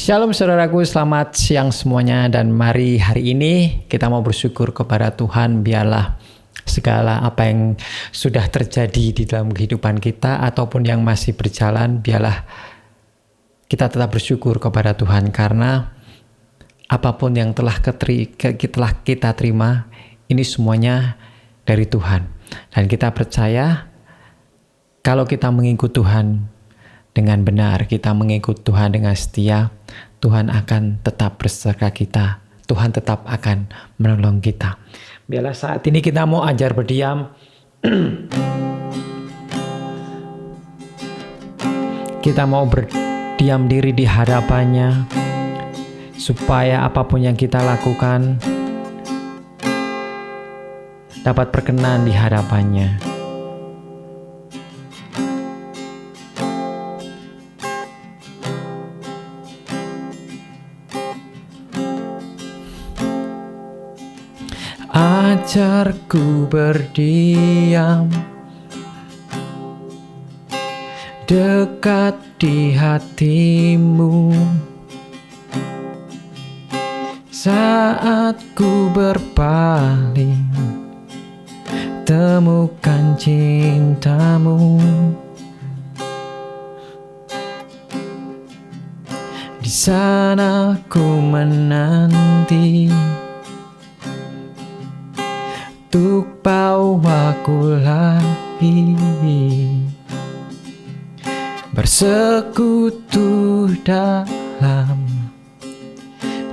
Shalom saudaraku, selamat siang semuanya, dan mari hari ini kita mau bersyukur kepada Tuhan. Biarlah segala apa yang sudah terjadi di dalam kehidupan kita ataupun yang masih berjalan, biarlah kita tetap bersyukur kepada Tuhan, karena apapun yang telah kita terima, ini semuanya dari Tuhan. Dan kita percaya kalau kita mengikut Tuhan dengan benar, kita mengikut Tuhan dengan setia, Tuhan akan tetap beserta kita. Tuhan tetap akan menolong kita. Biarlah saat ini kita mau ajar berdiam. Kita mau berdiam diri di hadapannya, supaya apapun yang kita lakukan dapat berkenan di hadapannya. Ajarku berdiam dekat di hatimu, saat ku berpaling temukan cintamu. Di sana ku menanti untuk bawaku lagi bersekutu dalam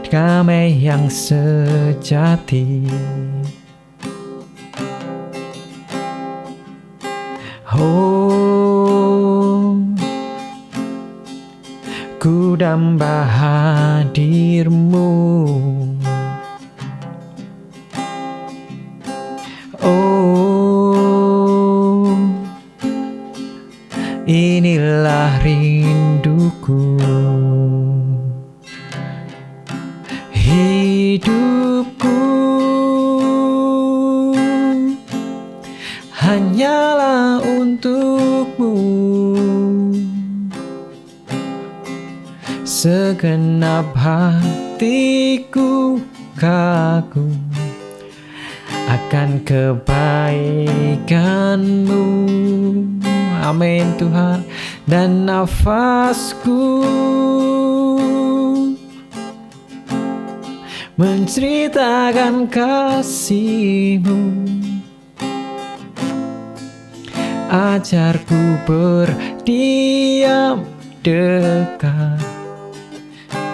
damai yang sejati. Oh, ku damba hadirmu. Oh, inilah rinduku. Hidupku hanyalah untukmu. Segenap hatiku kagum akan kebaikanmu. Amin Tuhan. Dan nafasku menceritakan kasih-Mu. Ajarku berdiam dekat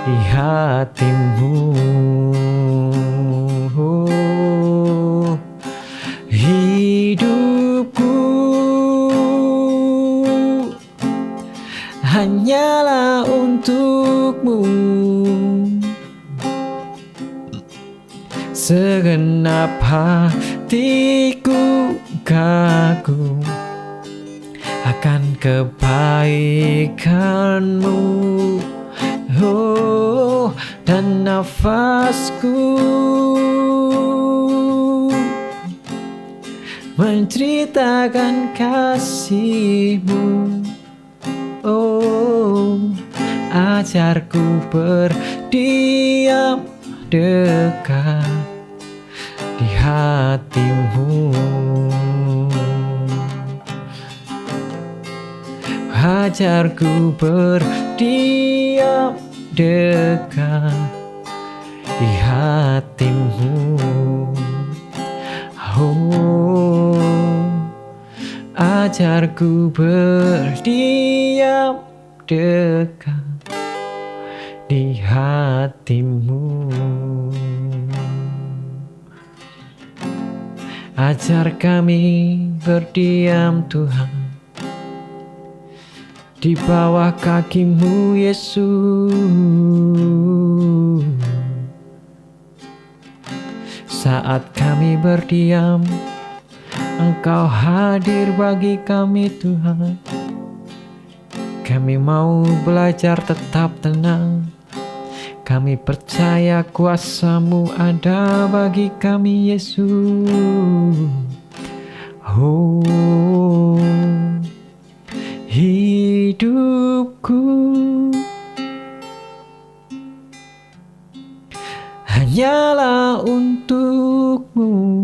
di hatimu. Hidupku hanyalah untukmu. Segenap hatiku kagum akan kebaikanmu. Oh, dan nafasku menceritakan kasih-Mu. Oh, ajarku berdiam dekat di hatimu. Ajarku berdiam dekat di hatimu. Oh, ajarku berdiam dekat di hatimu. Ajar kami berdiam Tuhan di bawah kaki-Mu Yesus. Saat kami berdiam, Engkau hadir bagi kami Tuhan. Kami mau belajar tetap tenang. Kami percaya kuasa-Mu ada bagi kami Yesus. Oh, hidupku hanyalah untukmu.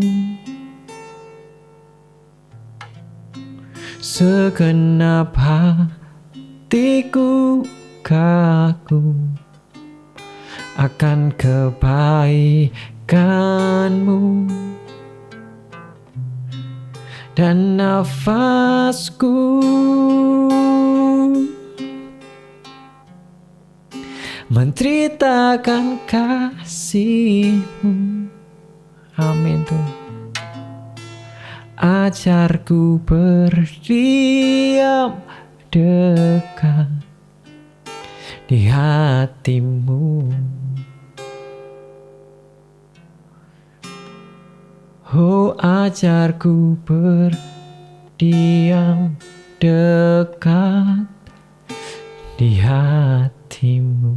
Segenap hatiku kaku akan kebaikanmu, dan nafasku menceritakan kasih-Mu. Amin Tuhan. Ajarku berdiam dekat di hati-Mu. Oh, ajarku berdiam dekat di hati-Mu.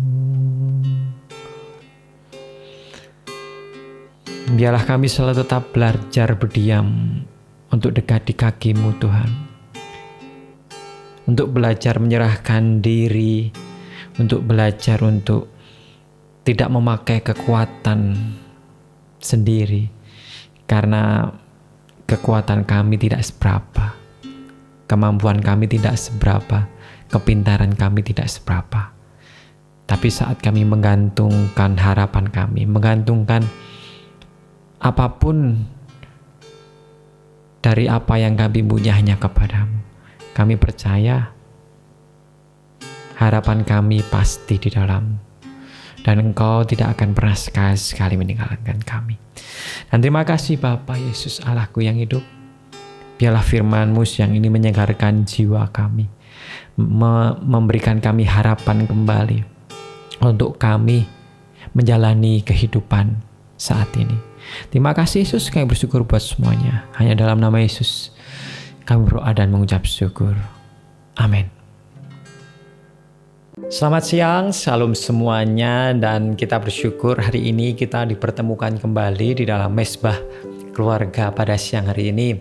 Biarlah kami selalu tetap belajar berdiam untuk dekat di kaki-Mu Tuhan. Untuk belajar menyerahkan diri, untuk belajar untuk tidak memakai kekuatan sendiri. Karena kekuatan kami tidak seberapa, kemampuan kami tidak seberapa, kepintaran kami tidak seberapa. Tapi saat kami menggantungkan harapan kami, menggantungkan apapun dari apa yang kami punya hanya kepadamu, kami percaya harapan kami pasti di dalam-Mu, dan Engkau tidak akan pernah sekali meninggalkan kami. Dan terima kasih Bapa Yesus Allahku yang hidup. Biarlah firman-Mu siang ini menyegarkan jiwa kami, memberikan kami harapan kembali untuk kami menjalani kehidupan saat ini. Terima kasih Yesus, kami bersyukur buat semuanya. Hanya dalam nama Yesus kami berdoa dan mengucap syukur. Amin. Selamat siang, salam semuanya, dan kita bersyukur hari ini kita dipertemukan kembali di dalam mezbah keluarga pada siang hari ini.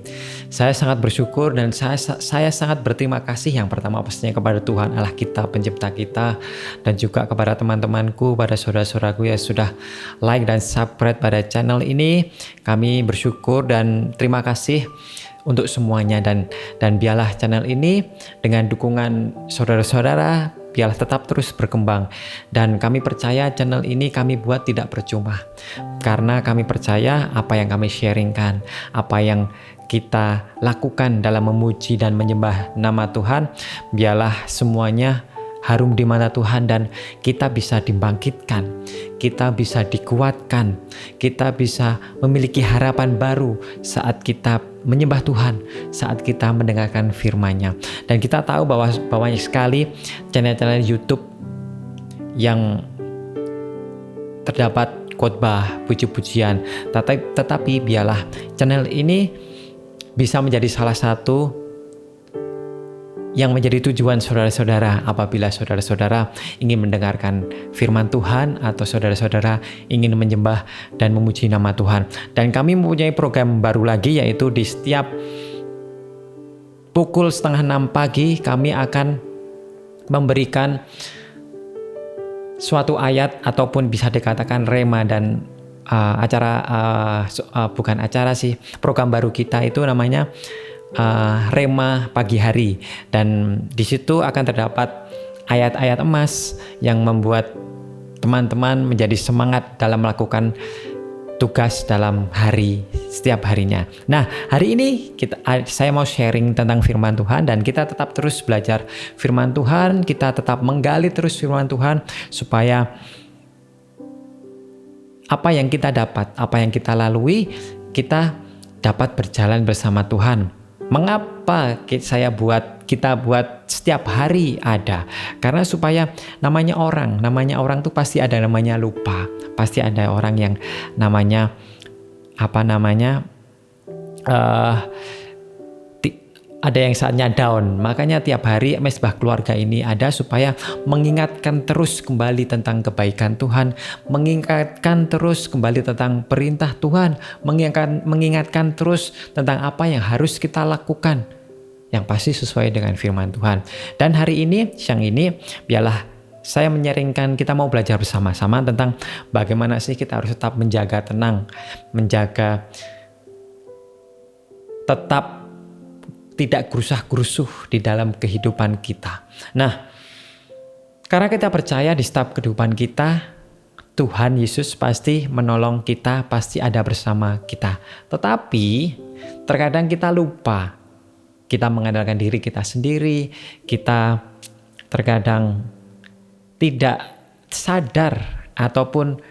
Saya sangat bersyukur dan saya sangat berterima kasih yang pertama pastinya kepada Tuhan Allah kita, pencipta kita, dan juga kepada teman-temanku, pada saudara-saudaraku yang sudah like dan subscribe pada channel ini. Kami bersyukur dan terima kasih untuk semuanya, dan biarlah channel ini dengan dukungan saudara-saudara biarlah tetap terus berkembang, dan kami percaya channel ini kami buat tidak percuma, karena kami percaya apa yang kami sharingkan, apa yang kita lakukan dalam memuji dan menyembah nama Tuhan, biarlah semuanya harum di mata Tuhan, dan kita bisa dibangkitkan, kita bisa dikuatkan, kita bisa memiliki harapan baru saat kita menyembah Tuhan, saat kita mendengarkan firman-Nya. Dan kita tahu bahwa banyak sekali channel-channel YouTube yang terdapat khotbah, puji-pujian, tetapi biarlah channel ini bisa menjadi salah satu yang menjadi tujuan saudara-saudara apabila saudara-saudara ingin mendengarkan firman Tuhan atau saudara-saudara ingin menyembah dan memuji nama Tuhan. Dan kami mempunyai program baru lagi, yaitu di setiap pukul 5:30 pagi kami akan memberikan suatu ayat ataupun bisa dikatakan rema, dan program baru kita itu namanya Rema Pagi Hari, dan di situ akan terdapat ayat-ayat emas yang membuat teman-teman menjadi semangat dalam melakukan tugas dalam hari setiap harinya. Nah, hari ini saya mau sharing tentang firman Tuhan, dan kita tetap terus belajar firman Tuhan, kita tetap menggali terus firman Tuhan supaya apa yang kita dapat, apa yang kita lalui, kita dapat berjalan bersama Tuhan. Mengapa kita buat setiap hari ada? Karena supaya namanya orang tuh pasti ada namanya lupa, pasti ada orang yang namanya ada yang saatnya down. Makanya tiap hari mezbah keluarga ini ada supaya mengingatkan terus kembali tentang kebaikan Tuhan, mengingatkan terus kembali tentang perintah Tuhan, mengingatkan terus tentang apa yang harus kita lakukan yang pasti sesuai dengan firman Tuhan. Dan hari ini, siang ini, biarlah saya menyaringkan kita mau belajar bersama-sama tentang bagaimana sih kita harus tetap menjaga tenang, menjaga tetap tidak gerusah-gerusuh di dalam kehidupan kita. Nah, karena kita percaya di setiap kehidupan kita, Tuhan Yesus pasti menolong kita, pasti ada bersama kita. Tetapi terkadang kita lupa, kita mengandalkan diri kita sendiri, kita terkadang tidak sadar ataupun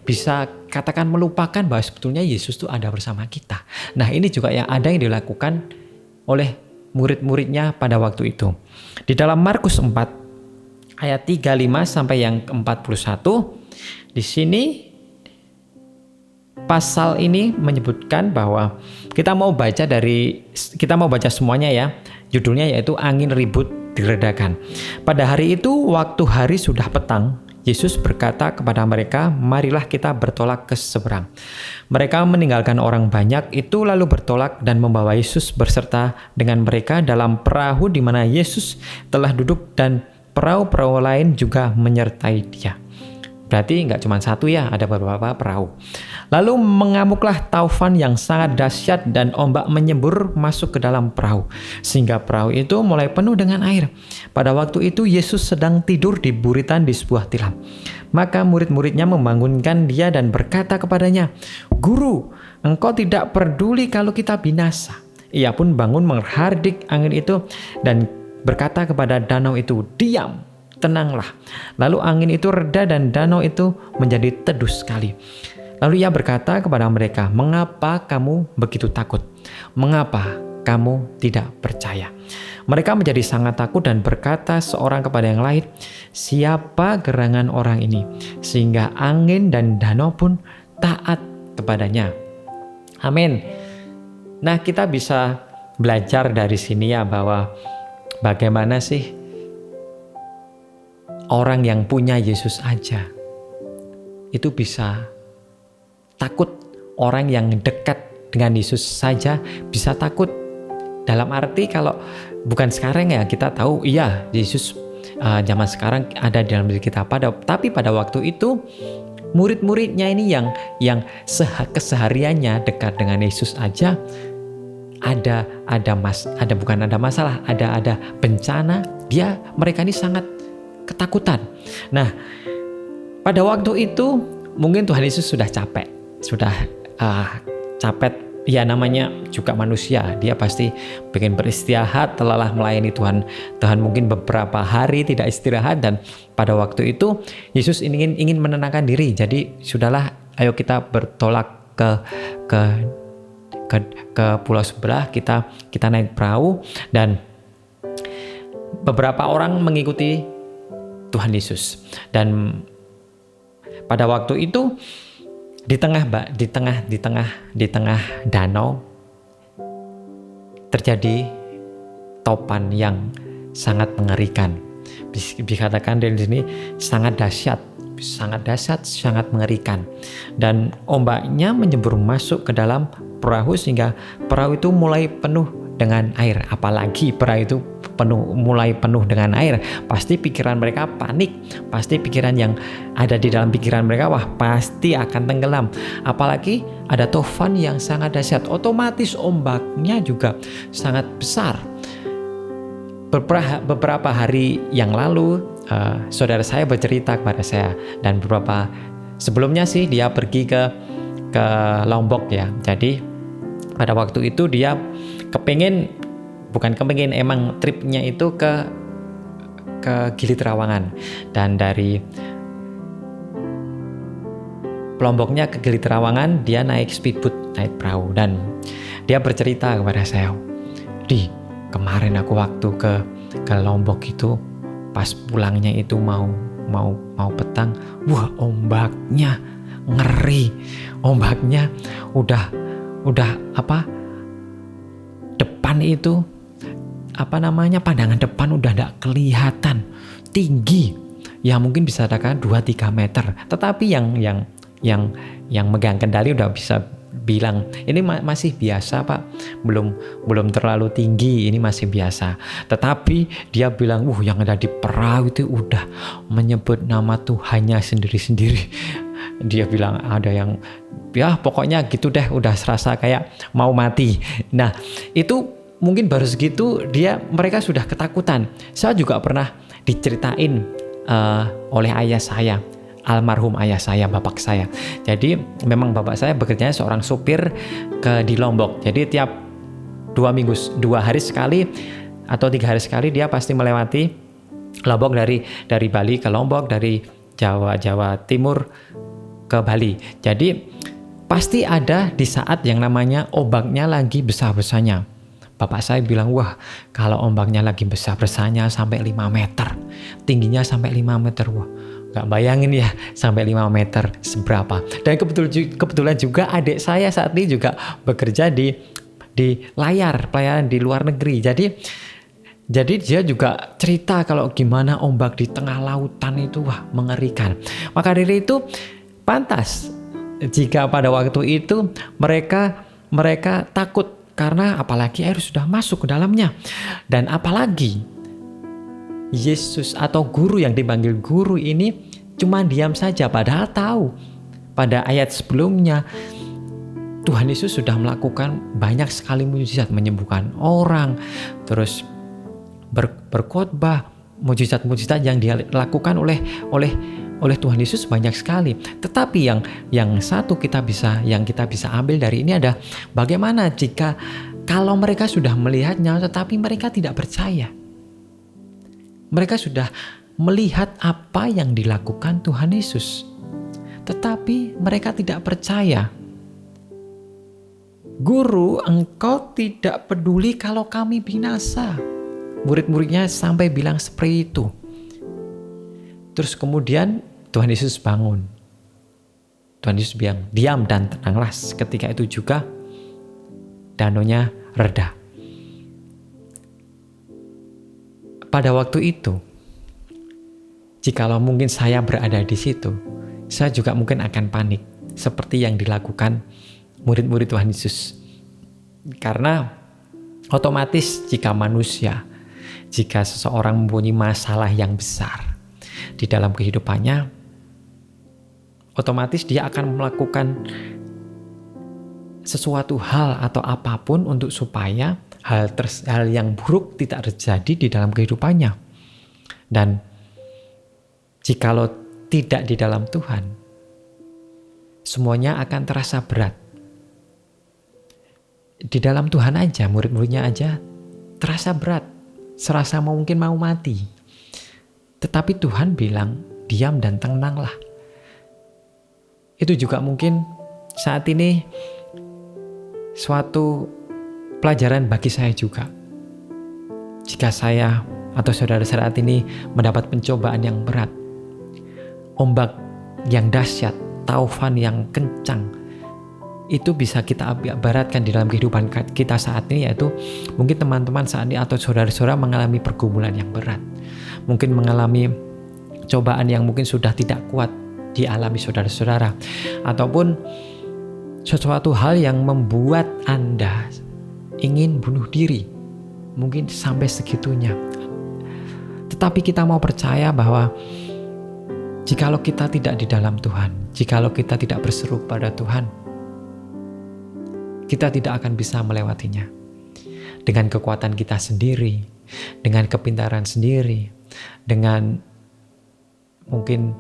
bisa katakan melupakan bahwa sebetulnya Yesus itu ada bersama kita. Nah, ini juga yang dilakukan oleh murid-muridnya pada waktu itu. Di dalam Markus 4 ayat 35 sampai yang ke-41, di sini pasal ini menyebutkan bahwa kita mau baca semuanya ya. Judulnya yaitu angin ribut diredakan. Pada hari itu, waktu hari sudah petang, Yesus berkata kepada mereka, marilah kita bertolak ke seberang. Mereka meninggalkan orang banyak itu lalu bertolak dan membawa Yesus berserta dengan mereka dalam perahu di mana Yesus telah duduk, dan perahu-perahu lain juga menyertai dia. Berarti nggak cuma satu ya, ada beberapa perahu. Lalu mengamuklah taufan yang sangat dahsyat dan ombak menyembur masuk ke dalam perahu, sehingga perahu itu mulai penuh dengan air. Pada waktu itu Yesus sedang tidur di buritan di sebuah tilam. Maka murid-muridnya membangunkan dia dan berkata kepadanya, "Guru, engkau tidak peduli kalau kita binasa." Ia pun bangun menghardik angin itu dan berkata kepada danau itu, "Diam, tenanglah." Lalu angin itu reda dan danau itu menjadi teduh sekali. Lalu ia berkata kepada mereka, "Mengapa kamu begitu takut? Mengapa kamu tidak percaya?" Mereka menjadi sangat takut dan berkata seorang kepada yang lain, "Siapa gerangan orang ini sehingga angin dan danau pun taat kepadanya?" Amin. Nah, kita bisa belajar dari sini ya bahwa bagaimana sih orang yang punya Yesus aja itu bisa takut. Orang yang dekat dengan Yesus saja bisa takut. Dalam arti kalau bukan sekarang ya, kita tahu iya Yesus zaman sekarang ada di dalam diri kita. Tapi pada waktu itu murid-muridnya ini yang kesehariannya dekat dengan Yesus aja ada bencana, mereka ini sangat ketakutan. Nah, pada waktu itu mungkin Tuhan Yesus sudah capek ya, namanya juga manusia, dia pasti pengen beristirahat, lelah melayani Tuhan mungkin beberapa hari tidak istirahat, dan pada waktu itu Yesus ingin menenangkan diri. Jadi sudahlah, ayo kita bertolak ke pulau sebelah, kita naik perahu, dan beberapa orang mengikuti Tuhan Yesus. Dan pada waktu itu di tengah danau terjadi topan yang sangat mengerikan. Dikatakan di sini sangat dahsyat, sangat mengerikan. Dan ombaknya menyembur masuk ke dalam perahu sehingga perahu itu mulai penuh dengan air. Apalagi perahu itu mulai penuh dengan air, pasti pikiran mereka panik, pasti pikiran yang ada di dalam pikiran mereka, wah pasti akan tenggelam. Apalagi ada topan yang sangat dahsyat, otomatis ombaknya juga sangat besar. Beberapa hari yang lalu saudara saya bercerita kepada saya, dan beberapa sebelumnya sih dia pergi ke Lombok ya. Jadi pada waktu itu dia emang tripnya itu ke Gili Trawangan, dan dari Lomboknya ke Gili Trawangan dia naik speedboat, naik perahu, dan dia bercerita kepada saya, "Di, kemarin aku waktu ke Lombok itu pas pulangnya itu mau petang, wah ombaknya ngeri, ombaknya udah depan itu pandangan depan udah tidak kelihatan, tinggi ya, mungkin bisa katakan 2-3 meter, tetapi yang megang kendali udah bisa bilang, ini masih biasa Pak, belum terlalu tinggi, ini masih biasa. Tetapi dia bilang, yang ada di perahu itu udah menyebut nama Tuhannya sendiri-sendiri. Dia bilang ada yang, ya pokoknya gitu deh, udah serasa kayak mau mati. Nah itu mungkin baru segitu mereka sudah ketakutan. Saya juga pernah diceritain oleh ayah saya, almarhum ayah saya, bapak saya. Jadi memang bapak saya bekerjanya seorang supir di Lombok. Jadi tiap 2 hari sekali atau 3 hari sekali dia pasti melewati Lombok, dari Bali ke Lombok, dari Jawa Timur ke Bali. Jadi pasti ada di saat yang namanya ombaknya lagi besar-besarnya. Bapak saya bilang, wah kalau ombaknya lagi besar-besarnya sampai 5 meter, tingginya sampai 5 meter, wah gak bayangin ya sampai 5 meter seberapa. Dan kebetulan juga adik saya saat ini juga bekerja di pelayaran di luar negeri. Jadi dia juga cerita kalau gimana ombak di tengah lautan itu wah mengerikan. Maka dari itu pantas jika pada waktu itu mereka takut, karena apalagi air sudah masuk ke dalamnya. Dan apalagi Yesus atau guru yang dipanggil guru ini cuma diam saja, padahal tahu pada ayat sebelumnya Tuhan Yesus sudah melakukan banyak sekali mujizat, menyembuhkan orang, terus berkhotbah, mujizat-mujizat yang dilakukan oleh Tuhan Yesus banyak sekali. Tetapi yang kita bisa ambil dari ini ada bagaimana jika kalau mereka sudah melihatnya tetapi mereka tidak percaya. Mereka sudah melihat apa yang dilakukan Tuhan Yesus, tetapi mereka tidak percaya. Guru, engkau tidak peduli kalau kami binasa. Murid-muridnya sampai bilang seperti itu. Terus kemudian Tuhan Yesus bangun. Tuhan Yesus bilang, diam dan tenanglah. Ketika itu juga danaunya reda. Pada waktu itu, jikalau mungkin saya berada di situ, saya juga mungkin akan panik seperti yang dilakukan murid-murid Tuhan Yesus. Karena otomatis jika seseorang mempunyai masalah yang besar di dalam kehidupannya, otomatis dia akan melakukan sesuatu hal atau apapun untuk supaya hal yang buruk tidak terjadi di dalam kehidupannya. Dan jikalau tidak di dalam Tuhan, semuanya akan terasa berat. Di dalam Tuhan aja, murid-muridnya aja terasa berat, serasa mungkin mau mati. Tetapi Tuhan bilang, diam dan tenanglah. Itu juga mungkin saat ini suatu pelajaran bagi saya juga. Jika saya atau saudara saat ini mendapat pencobaan yang berat, ombak yang dahsyat, taufan yang kencang, itu bisa kita ibaratkan di dalam kehidupan kita saat ini, yaitu mungkin teman-teman saat ini atau saudara-saudara mengalami pergumulan yang berat, mungkin mengalami cobaan yang mungkin sudah tidak kuat dialami saudara-saudara, ataupun sesuatu hal yang membuat Anda ingin bunuh diri, mungkin sampai segitunya. Tetapi kita mau percaya bahwa jikalau kita tidak di dalam Tuhan, jikalau kita tidak berseru pada Tuhan, kita tidak akan bisa melewatinya. Dengan kekuatan kita sendiri, dengan kepintaran sendiri, dengan mungkin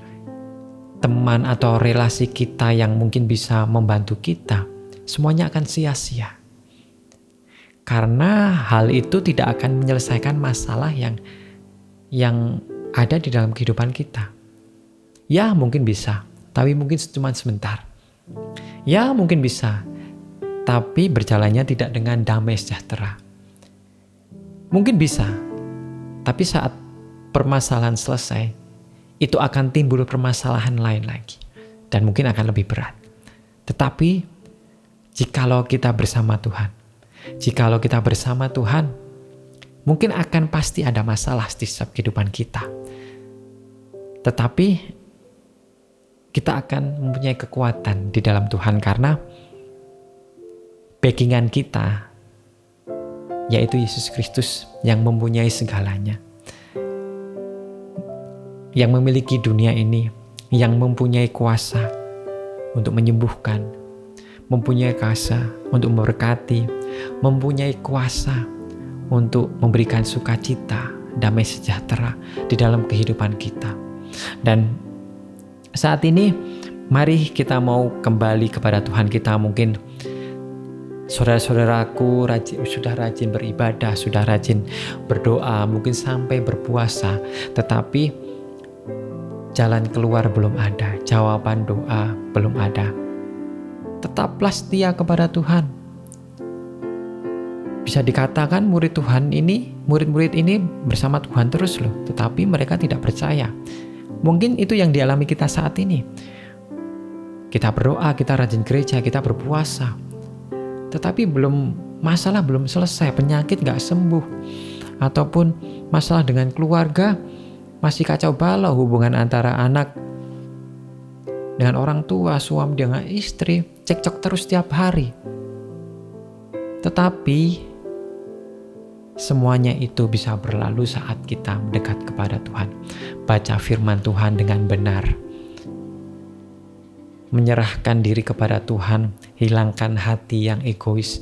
teman atau relasi kita yang mungkin bisa membantu kita, semuanya akan sia-sia. Karena hal itu tidak akan menyelesaikan masalah yang ada di dalam kehidupan kita. Ya mungkin bisa, tapi mungkin cuma sebentar. Ya mungkin bisa, tapi berjalannya tidak dengan damai sejahtera. Mungkin bisa, tapi saat permasalahan selesai, itu akan timbul permasalahan lain lagi, dan mungkin akan lebih berat. Tetapi jikalau kita bersama Tuhan, mungkin akan pasti ada masalah di setiap kehidupan kita. Tetapi kita akan mempunyai kekuatan di dalam Tuhan, karena backingan kita, yaitu Yesus Kristus yang mempunyai segalanya, yang memiliki dunia ini, yang mempunyai kuasa untuk menyembuhkan, mempunyai kuasa untuk memberkati, mempunyai kuasa untuk memberikan sukacita, damai sejahtera di dalam kehidupan kita. Dan saat ini mari kita mau kembali kepada Tuhan kita. Mungkin saudara-saudaraku sudah rajin beribadah, sudah rajin berdoa, mungkin sampai berpuasa, tetapi jalan keluar belum ada, jawaban doa belum ada. Tetaplah setia kepada Tuhan. Bisa dikatakan murid-murid ini bersama Tuhan terus loh, tetapi mereka tidak percaya. Mungkin itu yang dialami kita saat ini. Kita berdoa, kita rajin gereja, kita berpuasa, tetapi masalah belum selesai, penyakit gak sembuh, ataupun masalah dengan keluarga masih kacau balau, hubungan antara anak dengan orang tua, suami dengan istri, cekcok terus setiap hari. Tetapi semuanya itu bisa berlalu saat kita mendekat kepada Tuhan, baca firman Tuhan dengan benar, menyerahkan diri kepada Tuhan, hilangkan hati yang egois,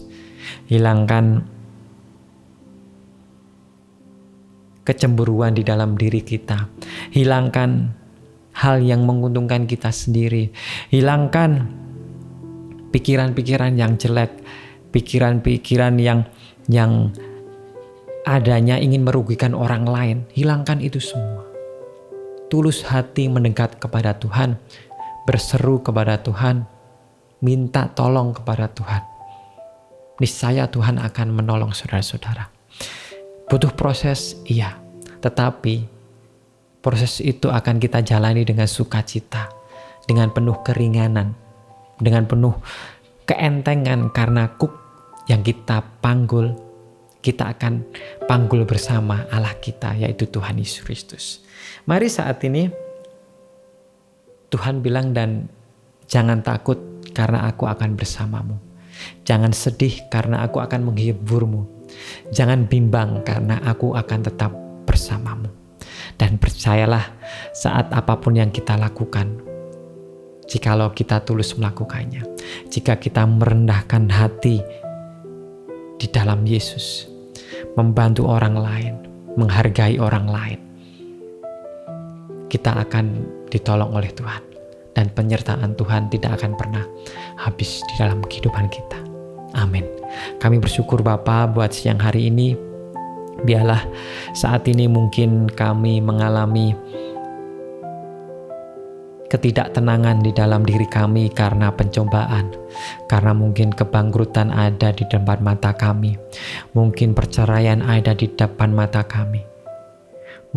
hilangkan kecemburuan di dalam diri kita, hilangkan hal yang menguntungkan kita sendiri, hilangkan pikiran-pikiran yang jelek, pikiran-pikiran yang adanya ingin merugikan orang lain. Hilangkan itu semua. Tulus hati mendekat kepada Tuhan, berseru kepada Tuhan, minta tolong kepada Tuhan. Niscaya Tuhan akan menolong saudara-saudara. Butuh proses, iya, tetapi proses itu akan kita jalani dengan sukacita, dengan penuh keringanan, dengan penuh keentengan, karena yang kita panggul, kita akan panggul bersama Allah kita, yaitu Tuhan Yesus Kristus. Mari saat ini Tuhan bilang, dan jangan takut karena aku akan bersamamu. Jangan sedih karena aku akan menghiburmu. Jangan bimbang karena aku akan tetap bersamamu. Dan percayalah, saat apapun yang kita lakukan, jikalau kita tulus melakukannya, jika kita merendahkan hati di dalam Yesus, membantu orang lain, menghargai orang lain, kita akan ditolong oleh Tuhan. Dan penyertaan Tuhan tidak akan pernah habis di dalam kehidupan kita. Amin. Kami bersyukur Bapa buat siang hari ini. Biarlah saat ini mungkin kami mengalami ketidaktenangan di dalam diri kami karena pencobaan, karena mungkin kebangkrutan ada di depan mata kami, mungkin perceraian ada di depan mata kami,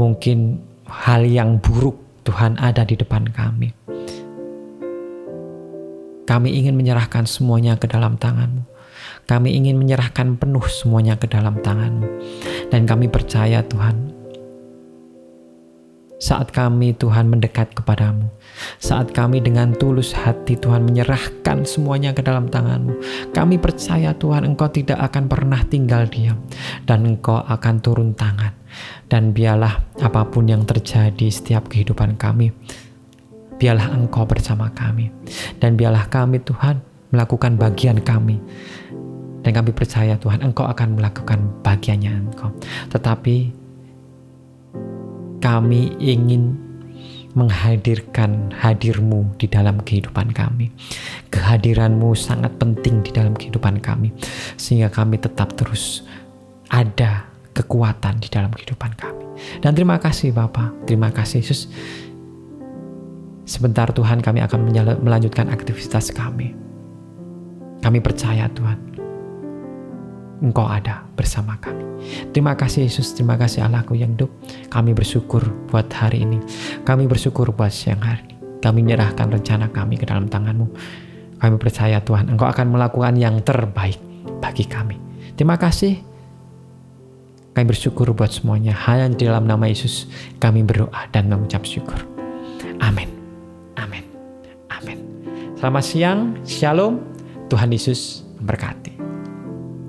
mungkin hal yang buruk Tuhan ada di depan kami. Kami ingin menyerahkan semuanya ke dalam tangan-Mu. Kami ingin menyerahkan penuh semuanya ke dalam tangan-Mu. Dan kami percaya Tuhan, saat kami Tuhan mendekat kepadamu, saat kami dengan tulus hati Tuhan menyerahkan semuanya ke dalam tangan-Mu, kami percaya Tuhan Engkau tidak akan pernah tinggal diam, dan Engkau akan turun tangan. Dan biarlah apapun yang terjadi setiap kehidupan kami, biarlah Engkau bersama kami, dan biarlah kami Tuhan melakukan bagian kami. Dan kami percaya Tuhan Engkau akan melakukan bagiannya Engkau. Tetapi kami ingin menghadirkan hadir-Mu di dalam kehidupan kami. Kehadiran-Mu sangat penting di dalam kehidupan kami, sehingga kami tetap terus ada kekuatan di dalam kehidupan kami. Dan terima kasih Bapa, terima kasih Yesus. Sebentar Tuhan kami akan melanjutkan aktivitas kami. Kami percaya Tuhan Engkau ada bersama kami. Terima kasih Yesus, terima kasih Allahku yang hidup. Kami bersyukur buat hari ini. Kami bersyukur buat siang hari ini. Kami menyerahkan rencana kami ke dalam tangan-Mu. Kami percaya Tuhan Engkau akan melakukan yang terbaik bagi kami. Terima kasih. Kami bersyukur buat semuanya. Hanya di dalam nama Yesus kami berdoa dan mengucap syukur. Amin. Amin. Amin. Selamat siang. Shalom. Tuhan Yesus memberkati.